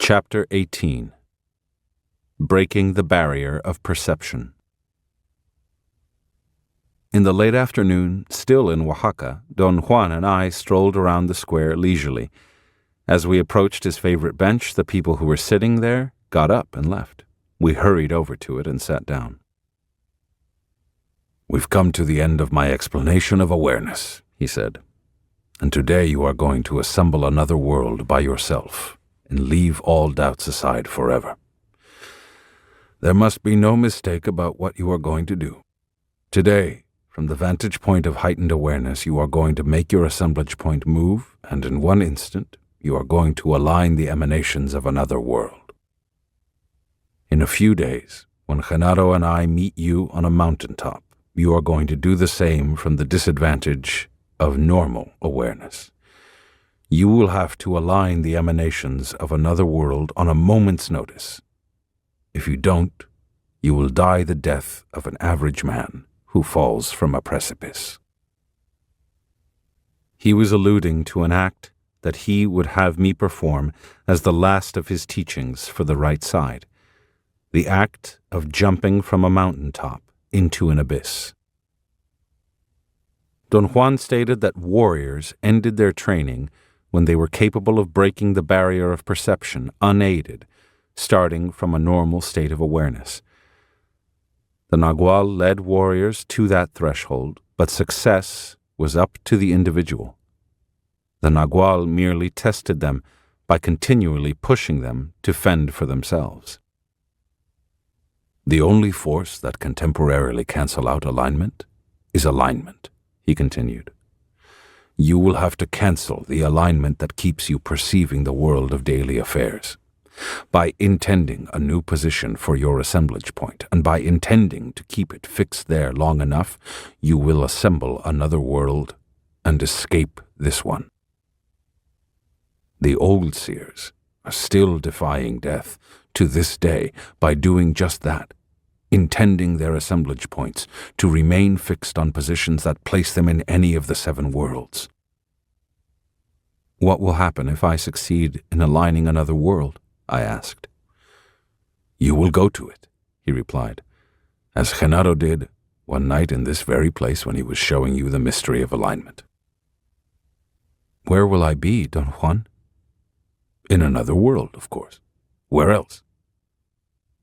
Chapter 18. Breaking the Barrier of Perception. In the late afternoon, still in Oaxaca, Don Juan and I strolled around the square leisurely. As we approached his favorite bench, the people who were sitting there got up and left. We hurried over to it and sat down. "We've come to the end of my explanation of awareness," he said. "And today you are going to assemble another world by yourself and leave all doubts aside forever. There must be no mistake about what you are going to do. Today, from the vantage point of heightened awareness, you are going to make your assemblage point move, and in one instant, you are going to align the emanations of another world. In a few days, when Genaro and I meet you on a mountaintop, you are going to do the same from the disadvantage of normal awareness. You will have to align the emanations of another world on a moment's notice. If you don't, you will die the death of an average man who falls from a precipice." He was alluding to an act that he would have me perform as the last of his teachings for the right side, the act of jumping from a mountaintop into an abyss. Don Juan stated that warriors ended their training when they were capable of breaking the barrier of perception unaided, starting from a normal state of awareness. The Nagual led warriors to that threshold, but success was up to the individual. The Nagual merely tested them by continually pushing them to fend for themselves. "The only force that can temporarily cancel out alignment is alignment," he continued. "You will have to cancel the alignment that keeps you perceiving the world of daily affairs. By intending a new position for your assemblage point, and by intending to keep it fixed there long enough, you will assemble another world and escape this one. The old seers are still defying death to this day by doing just that, intending their assemblage points to remain fixed on positions that place them in any of the 7 worlds. "What will happen if I succeed in aligning another world?" I asked. "You will go to it," he replied, "as Genaro did one night in this very place when he was showing you the mystery of alignment." "Where will I be, Don Juan?" "In another world, of course. Where else?"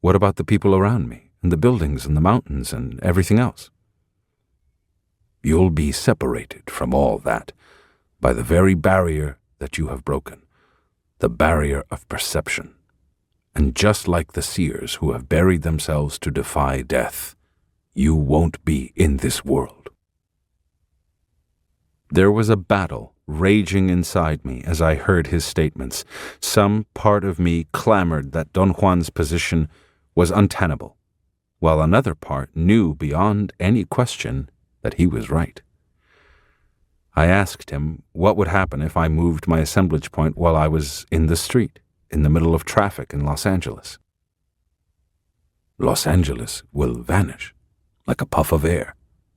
"What about the people around me, and the buildings and the mountains and everything else?" "You'll be separated from all that by the very barrier that you have broken, the barrier of perception. And just like the seers who have buried themselves to defy death, you won't be in this world." There was a battle raging inside me as I heard his statements. Some part of me clamored that Don Juan's position was untenable, while another part knew beyond any question that he was right. I asked him what would happen if I moved my assemblage point while I was in the street, in the middle of traffic in Los Angeles. "Los Angeles will vanish, like a puff of air,"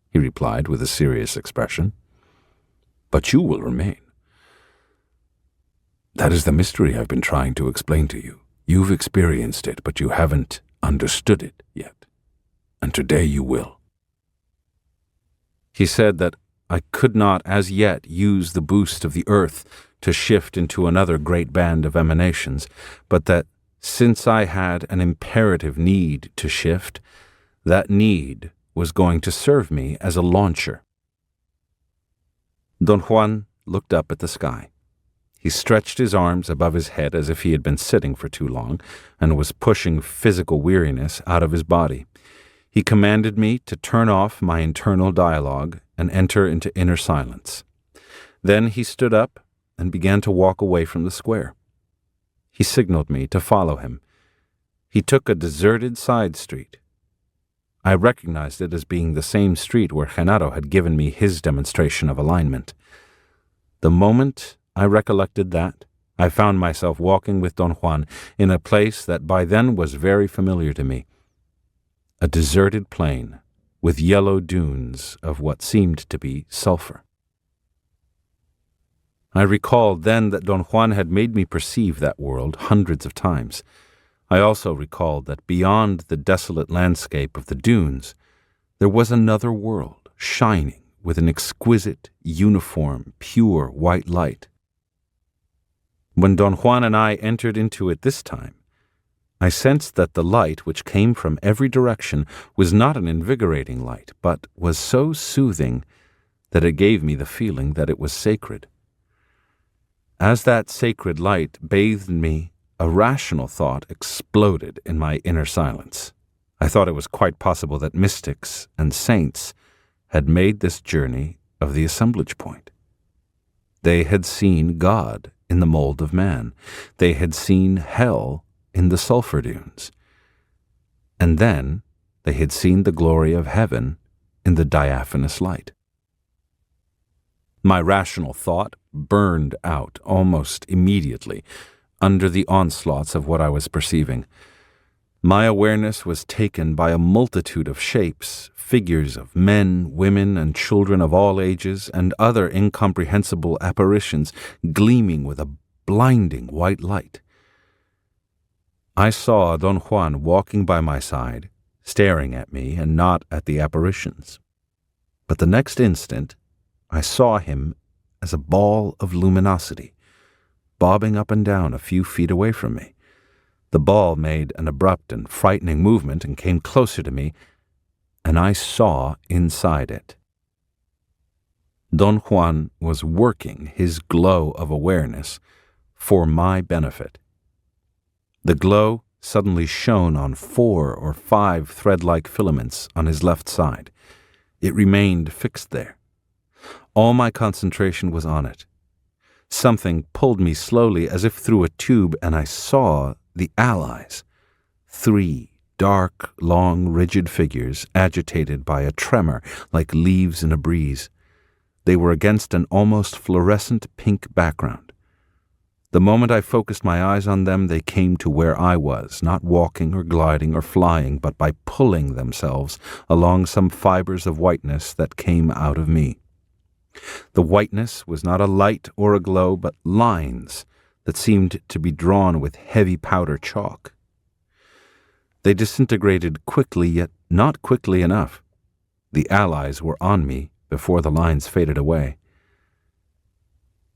he replied with a serious expression. "But you will remain. That is the mystery I've been trying to explain to you. You've experienced it, but you haven't understood it yet. And today you will." He said that I could not as yet use the boost of the earth to shift into another great band of emanations, but that since I had an imperative need to shift, that need was going to serve me as a launcher. Don Juan looked up at the sky. He stretched his arms above his head as if he had been sitting for too long and was pushing physical weariness out of his body. He commanded me to turn off my internal dialogue and enter into inner silence. Then he stood up and began to walk away from the square. He signaled me to follow him. He took a deserted side street. I recognized it as being the same street where Genaro had given me his demonstration of alignment. The moment I recollected that, I found myself walking with Don Juan in a place that by then was very familiar to me. A deserted plain with yellow dunes of what seemed to be sulfur. I recalled then that Don Juan had made me perceive that world hundreds of times. I also recalled that beyond the desolate landscape of the dunes, there was another world, shining with an exquisite, uniform, pure white light. When Don Juan and I entered into it this time, I sensed that the light which came from every direction was not an invigorating light, but was so soothing that it gave me the feeling that it was sacred. As that sacred light bathed me, a rational thought exploded in my inner silence. I thought it was quite possible that mystics and saints had made this journey of the assemblage point. They had seen God in the mold of man. They had seen hell in the sulfur dunes. And then they had seen the glory of heaven in the diaphanous light. My rational thought burned out almost immediately under the onslaughts of what I was perceiving. My awareness was taken by a multitude of shapes, figures of men, women, and children of all ages, and other incomprehensible apparitions gleaming with a blinding white light. I saw Don Juan walking by my side, staring at me and not at the apparitions. But the next instant, I saw him as a ball of luminosity, bobbing up and down a few feet away from me. The ball made an abrupt and frightening movement and came closer to me, and I saw inside it. Don Juan was working his glow of awareness for my benefit. The glow suddenly shone on 4 or 5 thread-like filaments on his left side. It remained fixed there. All my concentration was on it. Something pulled me slowly as if through a tube, and I saw the allies, 3 dark, long, rigid figures agitated by a tremor like leaves in a breeze. They were against an almost fluorescent pink background. The moment I focused my eyes on them, they came to where I was, not walking or gliding or flying, but by pulling themselves along some fibers of whiteness that came out of me. The whiteness was not a light or a glow, but lines that seemed to be drawn with heavy powder chalk. They disintegrated quickly, yet not quickly enough. The allies were on me before the lines faded away.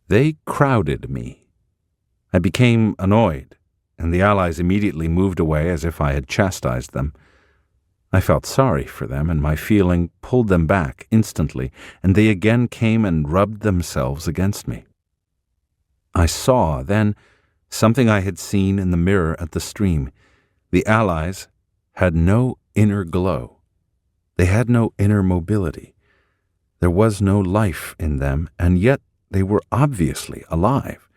They crowded me. I became annoyed, and the allies immediately moved away as if I had chastised them. I felt sorry for them, and my feeling pulled them back instantly, and they again came and rubbed themselves against me. I saw, then, something I had seen in the mirror at the stream. The allies had no inner glow. They had no inner mobility. There was no life in them, and yet they were obviously alive.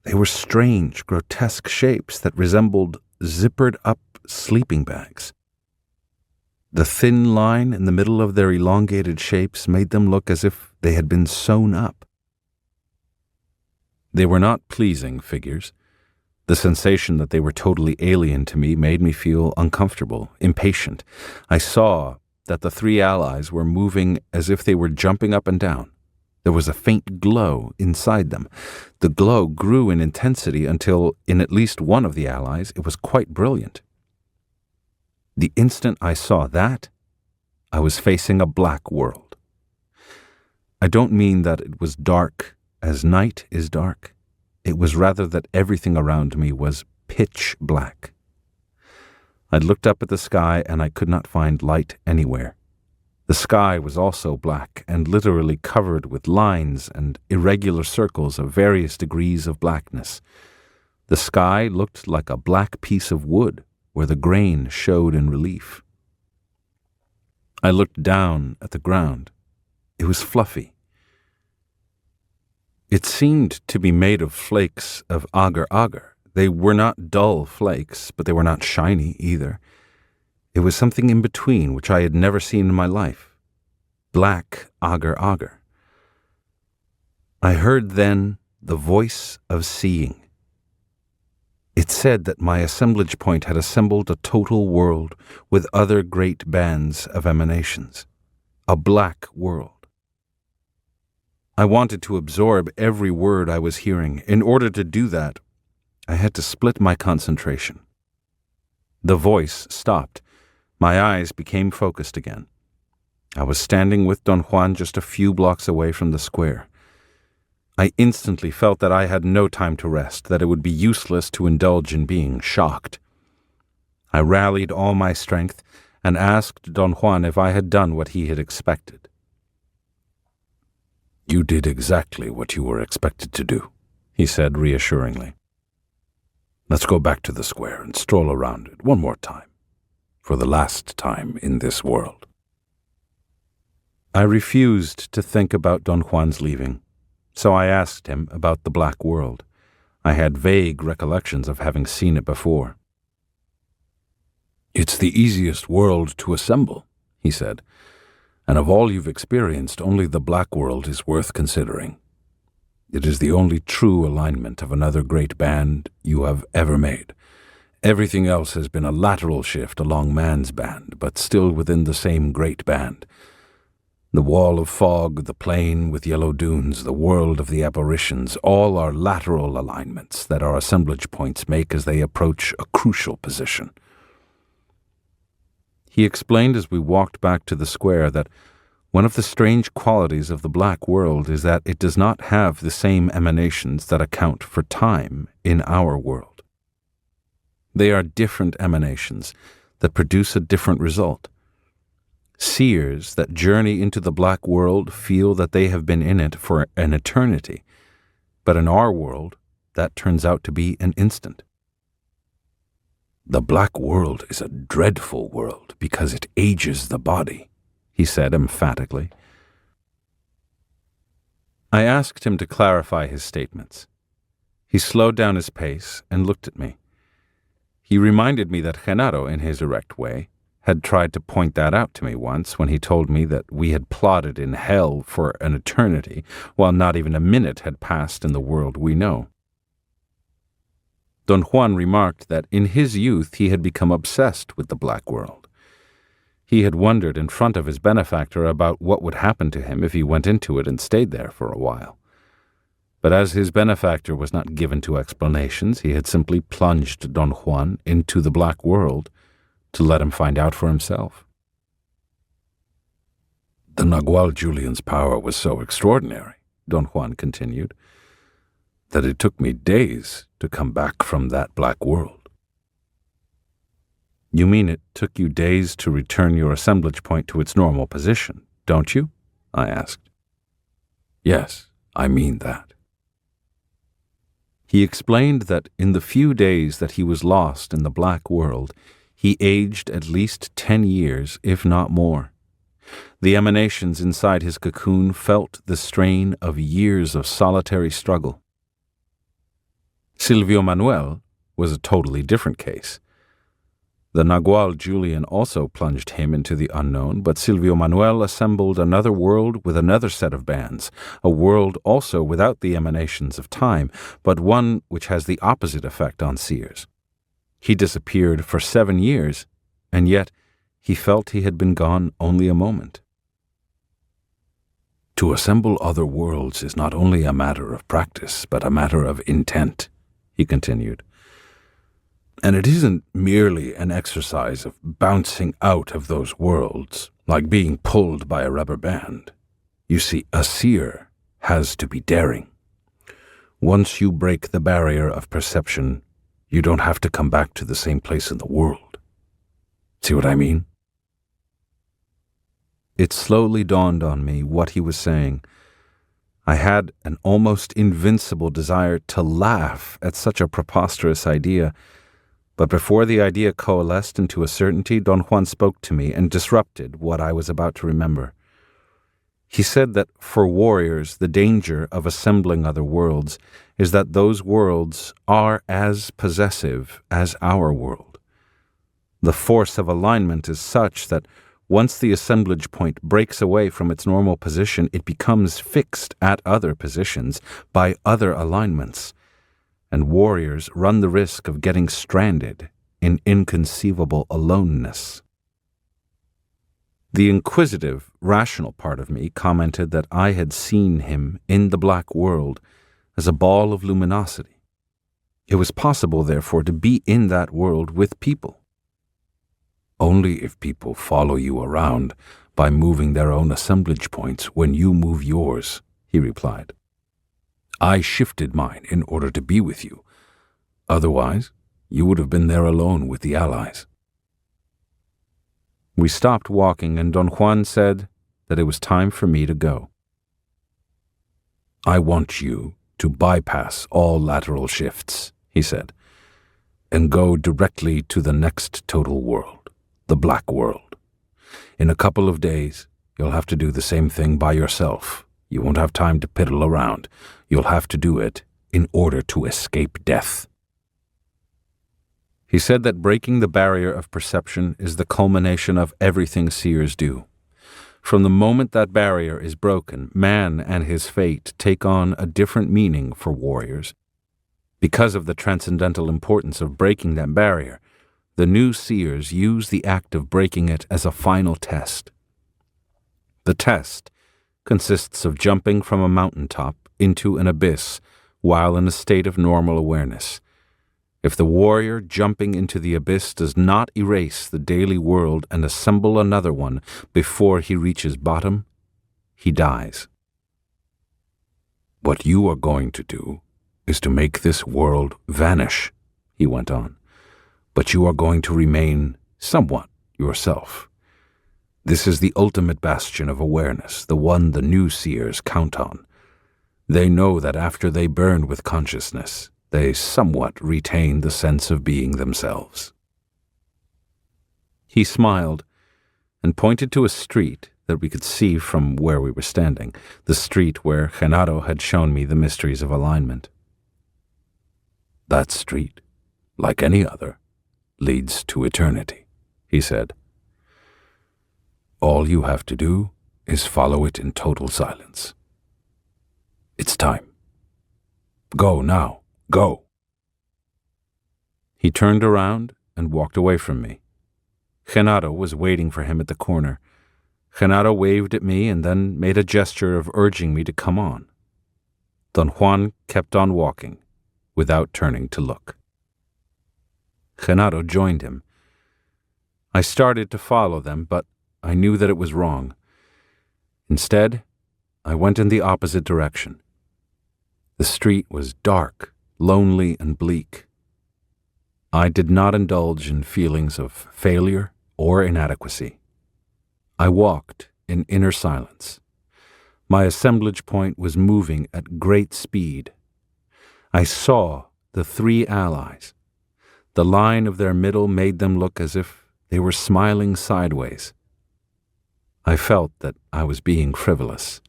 They were strange, grotesque shapes that resembled zippered-up sleeping bags. The thin line in the middle of their elongated shapes made them look as if they had been sewn up. They were not pleasing figures. The sensation that they were totally alien to me made me feel uncomfortable, impatient. I saw that the 3 allies were moving as if they were jumping up and down. There was a faint glow inside them. The glow grew in intensity until, in at least one of the allies, it was quite brilliant. The instant I saw that, I was facing a black world. I don't mean that it was dark as night is dark. It was rather that everything around me was pitch black. I looked up at the sky and I could not find light anywhere. The sky was also black and literally covered with lines and irregular circles of various degrees of blackness. The sky looked like a black piece of wood where the grain showed in relief. I looked down at the ground. It was fluffy. It seemed to be made of flakes of agar-agar. They were not dull flakes, but they were not shiny either. It was something in between which I had never seen in my life. Black agar-agar. I heard then the voice of seeing. It said that my assemblage point had assembled a total world with other great bands of emanations. A black world. I wanted to absorb every word I was hearing. In order to do that, I had to split my concentration. The voice stopped. My eyes became focused again. I was standing with Don Juan just a few blocks away from the square. I instantly felt that I had no time to rest, that it would be useless to indulge in being shocked. I rallied all my strength and asked Don Juan if I had done what he had expected. "You did exactly what you were expected to do," he said reassuringly. "Let's go back to the square and stroll around it one more time, for the last time in this world." I refused to think about Don Juan's leaving, so I asked him about the Black World. I had vague recollections of having seen it before. "It's the easiest world to assemble," he said, "and of all you've experienced, only the Black World is worth considering. It is the only true alignment of another great band you have ever made. Everything else has been a lateral shift along man's band, but still within the same great band. The wall of fog, the plain with yellow dunes, the world of the apparitions, all are lateral alignments that our assemblage points make as they approach a crucial position." He explained as we walked back to the square that one of the strange qualities of the Black World is that it does not have the same emanations that account for time in our world. They are different emanations that produce a different result. Seers that journey into the Black World feel that they have been in it for an eternity, but in our world, that turns out to be an instant. "The Black World is a dreadful world because it ages the body," he said emphatically. I asked him to clarify his statements. He slowed down his pace and looked at me. He reminded me that Genaro, in his direct way, had tried to point that out to me once when he told me that we had plodded in hell for an eternity while not even a minute had passed in the world we know. Don Juan remarked that in his youth he had become obsessed with the Black World. He had wondered in front of his benefactor about what would happen to him if he went into it and stayed there for a while. But as his benefactor was not given to explanations, he had simply plunged Don Juan into the Black World to let him find out for himself. "The Nagual Julian's power was so extraordinary," Don Juan continued, "that it took me days to come back from that Black World." "You mean it took you days to return your assemblage point to its normal position, don't you?" I asked. "Yes, I mean that." He explained that in the few days that he was lost in the Black World, he aged at least 10 years, if not more. The emanations inside his cocoon felt the strain of years of solitary struggle. Silvio Manuel was a totally different case. The Nagual Julian also plunged him into the unknown, but Silvio Manuel assembled another world with another set of bands, a world also without the emanations of time, but one which has the opposite effect on seers. He disappeared for 7 years, and yet he felt he had been gone only a moment. "To assemble other worlds is not only a matter of practice, but a matter of intent," he continued. "And it isn't merely an exercise of bouncing out of those worlds, like being pulled by a rubber band. You see, a seer has to be daring. Once you break the barrier of perception, you don't have to come back to the same place in the world. See what I mean?" It slowly dawned on me what he was saying. I had an almost invincible desire to laugh at such a preposterous idea, but before the idea coalesced into a certainty, Don Juan spoke to me and disrupted what I was about to remember. He said that for warriors, the danger of assembling other worlds is that those worlds are as possessive as our world. The force of alignment is such that once the assemblage point breaks away from its normal position, it becomes fixed at other positions by other alignments, and warriors run the risk of getting stranded in inconceivable aloneness. The inquisitive, rational part of me commented that I had seen him in the black world as a ball of luminosity. It was possible, therefore, to be in that world with people. Only if people follow you around by moving their own assemblage points when you move yours, he replied. I shifted mine in order to be with you. Otherwise, you would have been there alone with the allies. We stopped walking, and Don Juan said that it was time for me to go. I want you to bypass all lateral shifts, he said, and go directly to the next total world, the black world. In a couple of days, you'll have to do the same thing by yourself. You won't have time to piddle around. You'll have to do it in order to escape death. He said that breaking the barrier of perception is the culmination of everything seers do. From the moment that barrier is broken, man and his fate take on a different meaning for warriors. Because of the transcendental importance of breaking that barrier, the new seers use the act of breaking it as a final test. The test consists of jumping from a mountaintop into an abyss while in a state of normal awareness. If the warrior jumping into the abyss does not erase the daily world and assemble another one before he reaches bottom, he dies. What you are going to do is to make this world vanish, he went on, but you are going to remain somewhat yourself. This is the ultimate bastion of awareness, the one the new seers count on. They know that after they burn with consciousness, they somewhat retain the sense of being themselves. He smiled and pointed to a street that we could see from where we were standing, the street where Genaro had shown me the mysteries of alignment. That street, like any other, leads to eternity, he said. All you have to do is follow it in total silence. It's time. Go now. Go. He turned around and walked away from me. Genaro was waiting for him at the corner. Genaro waved at me and then made a gesture of urging me to come on. Don Juan kept on walking, without turning to look. Genaro joined him. I started to follow them, but I knew that it was wrong. Instead, I went in the opposite direction. The street was dark, lonely, and bleak. I did not indulge in feelings of failure or inadequacy. I walked in inner silence. My assemblage point was moving at great speed. I saw the three allies. The line of their middle made them look as if they were smiling sideways. I felt that I was being frivolous.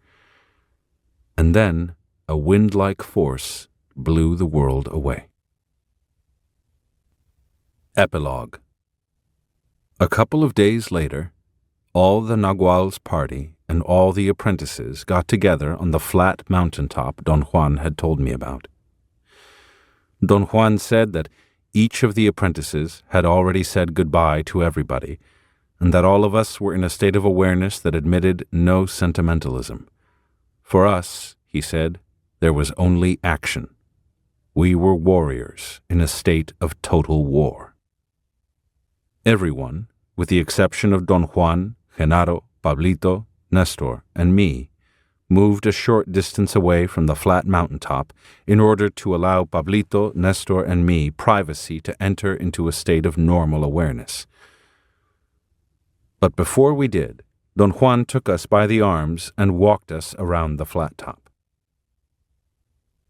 And then a wind-like force blew the world away. Epilogue. A couple of days later, all the Nagual's party and all the apprentices got together on the flat mountaintop Don Juan had told me about. Don Juan said that each of the apprentices had already said goodbye to everybody, and that all of us were in a state of awareness that admitted no sentimentalism. For us, he said, there was only action. We were warriors in a state of total war. Everyone, with the exception of Don Juan, Genaro, Pablito, Nestor, and me, moved a short distance away from the flat mountaintop in order to allow Pablito, Nestor, and me privacy to enter into a state of normal awareness. But before we did, Don Juan took us by the arms and walked us around the flat top.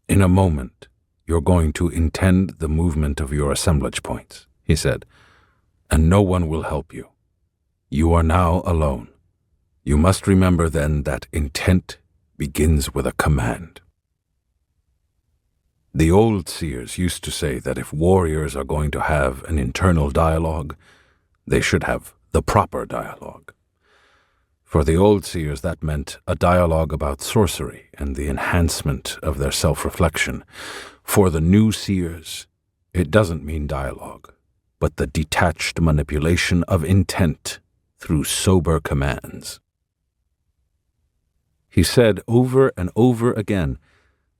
In a moment, you're going to intend the movement of your assemblage points, he said, and no one will help you. You are now alone. You must remember then that intent begins with a command. The old seers used to say that if warriors are going to have an internal dialogue, they should have the proper dialogue. For the old seers, that meant a dialogue about sorcery and the enhancement of their self-reflection. For the new seers, it doesn't mean dialogue, but the detached manipulation of intent through sober commands. He said over and over again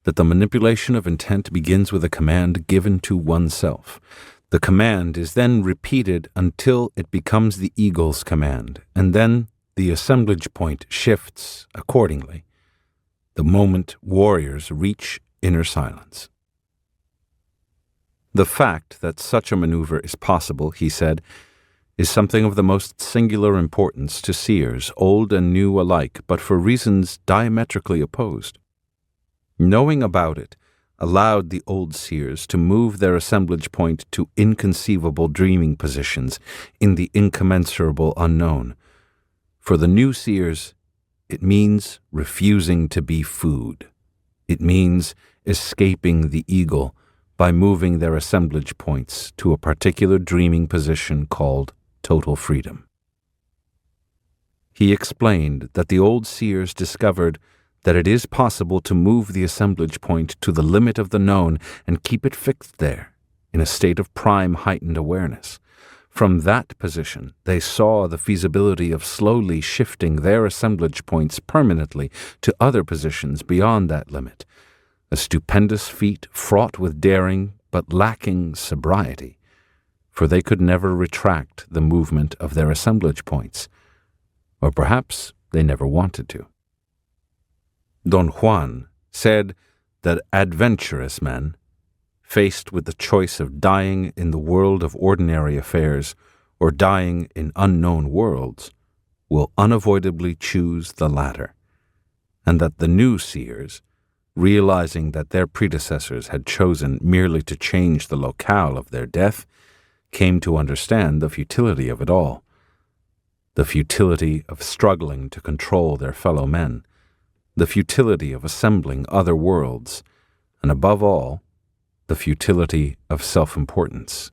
that the manipulation of intent begins with a command given to oneself. The command is then repeated until it becomes the eagle's command, and then the assemblage point shifts accordingly, the moment warriors reach inner silence. The fact that such a maneuver is possible, he said, is something of the most singular importance to seers, old and new alike, but for reasons diametrically opposed. Knowing about it allowed the old seers to move their assemblage point to inconceivable dreaming positions in the incommensurable unknown. For the new seers, it means refusing to be food. It means escaping the eagle by moving their assemblage points to a particular dreaming position called total freedom. He explained that the old seers discovered that it is possible to move the assemblage point to the limit of the known and keep it fixed there, in a state of prime heightened awareness. From that position, they saw the feasibility of slowly shifting their assemblage points permanently to other positions beyond that limit, a stupendous feat fraught with daring but lacking sobriety, for they could never retract the movement of their assemblage points, or perhaps they never wanted to. Don Juan said that adventurous men, faced with the choice of dying in the world of ordinary affairs or dying in unknown worlds, will unavoidably choose the latter, and that the new seers, realizing that their predecessors had chosen merely to change the locale of their death, came to understand the futility of it all, the futility of struggling to control their fellow men, the futility of assembling other worlds, and above all, the futility of self-importance.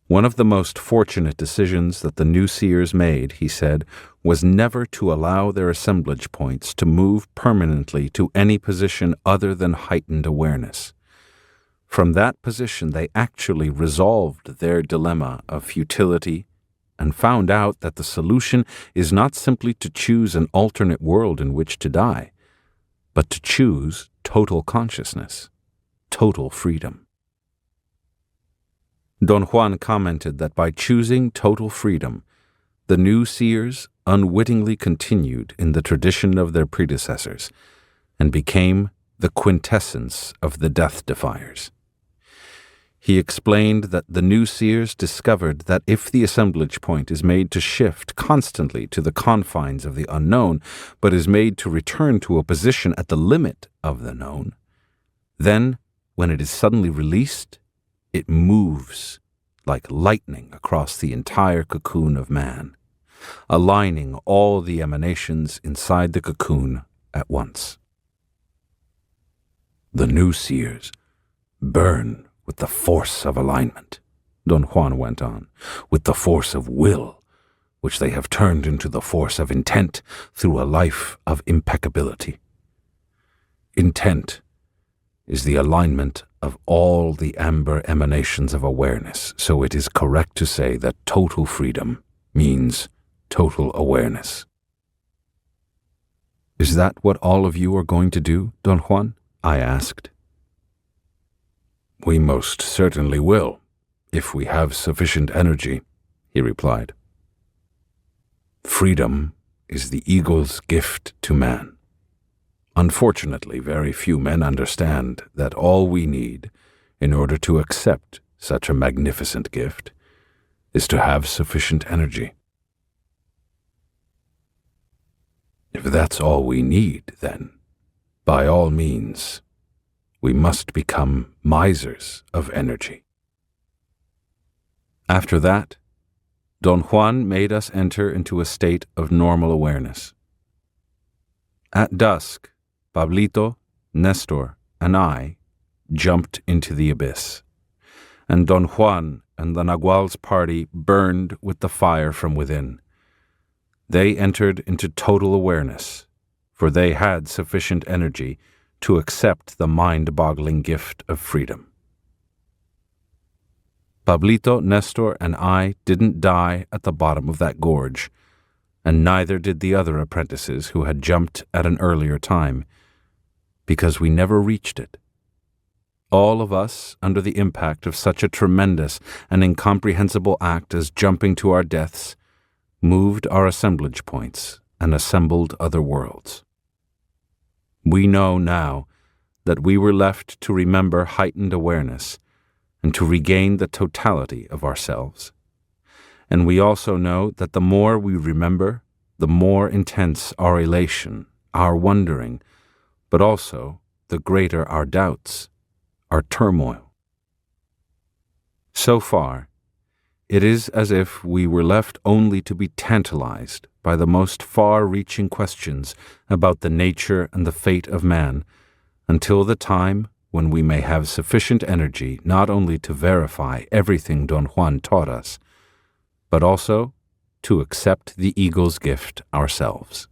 One of the most fortunate decisions that the new seers made, he said, was never to allow their assemblage points to move permanently to any position other than heightened awareness. From that position, they actually resolved their dilemma of futility and found out that the solution is not simply to choose an alternate world in which to die, but to choose total consciousness, total freedom. Don Juan commented that by choosing total freedom, the new seers unwittingly continued in the tradition of their predecessors and became the quintessence of the death defiers. He explained that the new seers discovered that if the assemblage point is made to shift constantly to the confines of the unknown, but is made to return to a position at the limit of the known, then, when it is suddenly released, it moves like lightning across the entire cocoon of man, aligning all the emanations inside the cocoon at once. The new seers burn with the force of alignment, Don Juan went on, with the force of will, which they have turned into the force of intent through a life of impeccability. Intent is the alignment of all the amber emanations of awareness, so it is correct to say that total freedom means total awareness. Is that what all of you are going to do, Don Juan? I asked. We most certainly will, if we have sufficient energy, he replied. Freedom is the eagle's gift to man. Unfortunately, very few men understand that all we need, in order to accept such a magnificent gift, is to have sufficient energy. If that's all we need, then, by all means, we must become misers of energy. After that, Don Juan made us enter into a state of normal awareness. At dusk, Pablito, Nestor, and I jumped into the abyss, and Don Juan and the Nagual's party burned with the fire from within. They entered into total awareness, for they had sufficient energy to accept the mind-boggling gift of freedom. Pablito, Nestor, and I didn't die at the bottom of that gorge, and neither did the other apprentices who had jumped at an earlier time, because we never reached it. All of us, under the impact of such a tremendous and incomprehensible act as jumping to our deaths, moved our assemblage points and assembled other worlds. We know now that we were left to remember heightened awareness and to regain the totality of ourselves. And we also know that the more we remember, the more intense our elation, our wondering, but also the greater our doubts, our turmoil. So far, it is as if we were left only to be tantalized by the most far-reaching questions about the nature and the fate of man, until the time when we may have sufficient energy not only to verify everything Don Juan taught us, but also to accept the eagle's gift ourselves.